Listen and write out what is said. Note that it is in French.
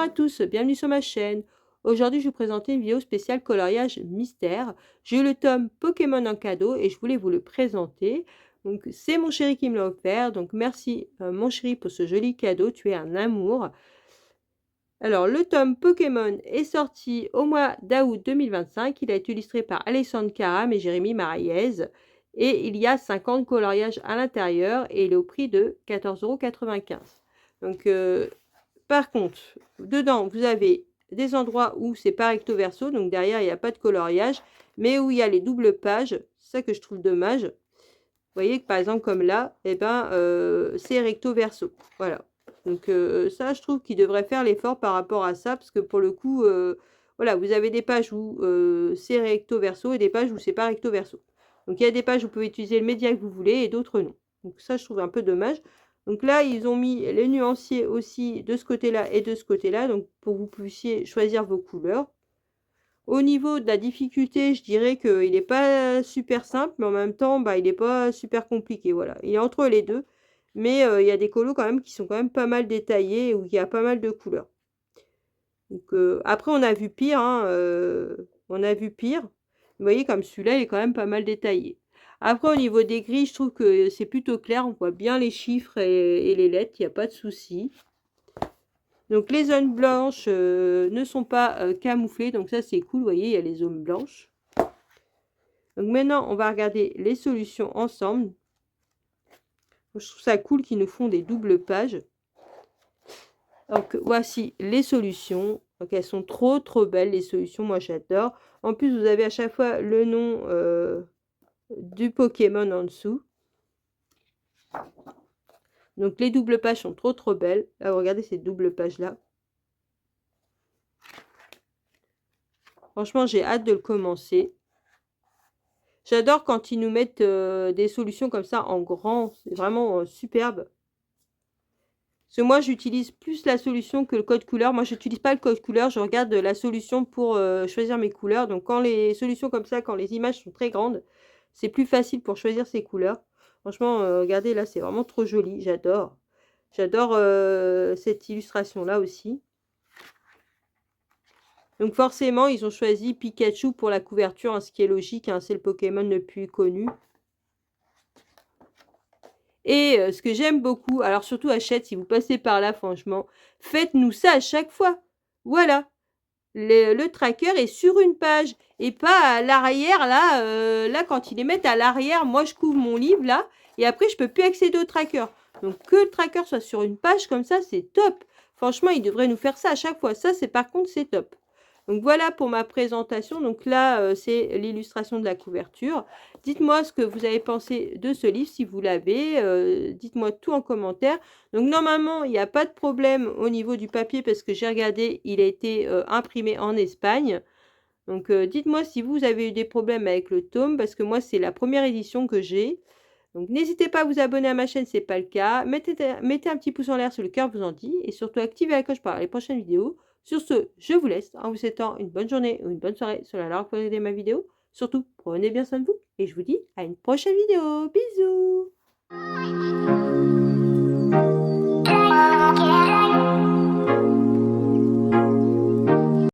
à tous, bienvenue sur ma chaîne. Aujourd'hui, je vais vous présenter une vidéo spéciale coloriage mystère. J'ai eu le tome Pokémon en cadeau et je voulais vous le présenter. Donc, c'est mon chéri qui me l'a offert. Donc, merci mon chéri pour ce joli cadeau. Tu es un amour. Alors, le tome Pokémon est sorti au mois d'août 2025. Il a été illustré par Alexandre Karam et Jérémy Maraillez. Et il y a 50 coloriages à l'intérieur et il est au prix de 14,95 €. Donc, par contre, dedans, vous avez des endroits où c'est pas recto verso, donc derrière, il n'y a pas de coloriage, mais où il y a les doubles pages. C'est ça que je trouve dommage. Vous voyez que par exemple, comme là, eh ben, c'est recto verso. Voilà. Donc ça, je trouve qu'il devrait faire l'effort par rapport à ça, parce que pour le coup, voilà, vous avez des pages où c'est recto verso et des pages où c'est pas recto verso. Donc il y a des pages où vous pouvez utiliser le média que vous voulez et d'autres non. Donc ça, je trouve un peu dommage. Donc là, ils ont mis les nuanciers aussi de ce côté-là et de ce côté-là, donc pour que vous puissiez choisir vos couleurs. Au niveau de la difficulté, je dirais qu'il n'est pas super simple, mais en même temps, bah, il n'est pas super compliqué. Voilà, il est entre les deux, mais il y a des colos quand même qui sont quand même pas mal détaillés, où il y a pas mal de couleurs. Donc après, on a vu pire, hein, on a vu pire. Vous voyez, comme celui-là, il est quand même pas mal détaillé. Après, au niveau des grilles, je trouve que c'est plutôt clair. On voit bien les chiffres et les lettres, il n'y a pas de souci. Donc, les zones blanches ne sont pas camouflées. Donc, ça, c'est cool. Vous voyez, il y a les zones blanches. Donc, maintenant, on va regarder les solutions ensemble. Je trouve ça cool qu'ils nous font des doubles pages. Donc, voici les solutions. Donc, elles sont trop belles, les solutions. Moi, j'adore. En plus, vous avez à chaque fois le nom du Pokémon en dessous. Donc, les doubles pages sont trop belles. Là, regardez ces doubles pages-là. Franchement, j'ai hâte de le commencer. J'adore quand ils nous mettent des solutions comme ça en grand. C'est vraiment superbe. Parce que moi, j'utilise plus la solution que le code couleur. Moi, je n'utilise pas le code couleur. Je regarde la solution pour choisir mes couleurs. Donc, quand les solutions comme ça, quand les images sont très grandes, c'est plus facile pour choisir ses couleurs. Franchement, regardez, là, c'est vraiment trop joli. J'adore. J'adore cette illustration-là aussi. Donc, forcément, ils ont choisi Pikachu pour la couverture, hein, ce qui est logique. Hein, c'est le Pokémon le plus connu. Et ce que j'aime beaucoup, alors surtout Hachette, si vous passez par là, franchement, faites-nous ça à chaque fois. Voilà. Le tracker est sur une page et pas à l'arrière, là, là, quand ils les mettent à l'arrière, moi, je couvre mon livre, là, et après, je peux plus accéder au tracker. Donc, que le tracker soit sur une page comme ça, c'est top. Franchement, ils devraient nous faire ça à chaque fois. Ça, c'est par contre, c'est top. Donc voilà pour ma présentation. Donc là, c'est l'illustration de la couverture. Dites-moi ce que vous avez pensé de ce livre, si vous l'avez. Dites-moi tout en commentaire. Donc normalement, il n'y a pas de problème au niveau du papier parce que j'ai regardé, il a été imprimé en Espagne. Donc dites-moi si vous avez eu des problèmes avec le tome parce que moi, c'est la première édition que j'ai. Donc n'hésitez pas à vous abonner à ma chaîne si ce n'est pas le cas. Mettez un petit pouce en l'air si le cœur vous en dit. Et surtout, activez la cloche pour les prochaines vidéos. Sur ce, je vous laisse en vous souhaitant une bonne journée ou une bonne soirée sur la heure que vous regardez ma vidéo. Surtout, prenez bien soin de vous et je vous dis à une prochaine vidéo. Bisous!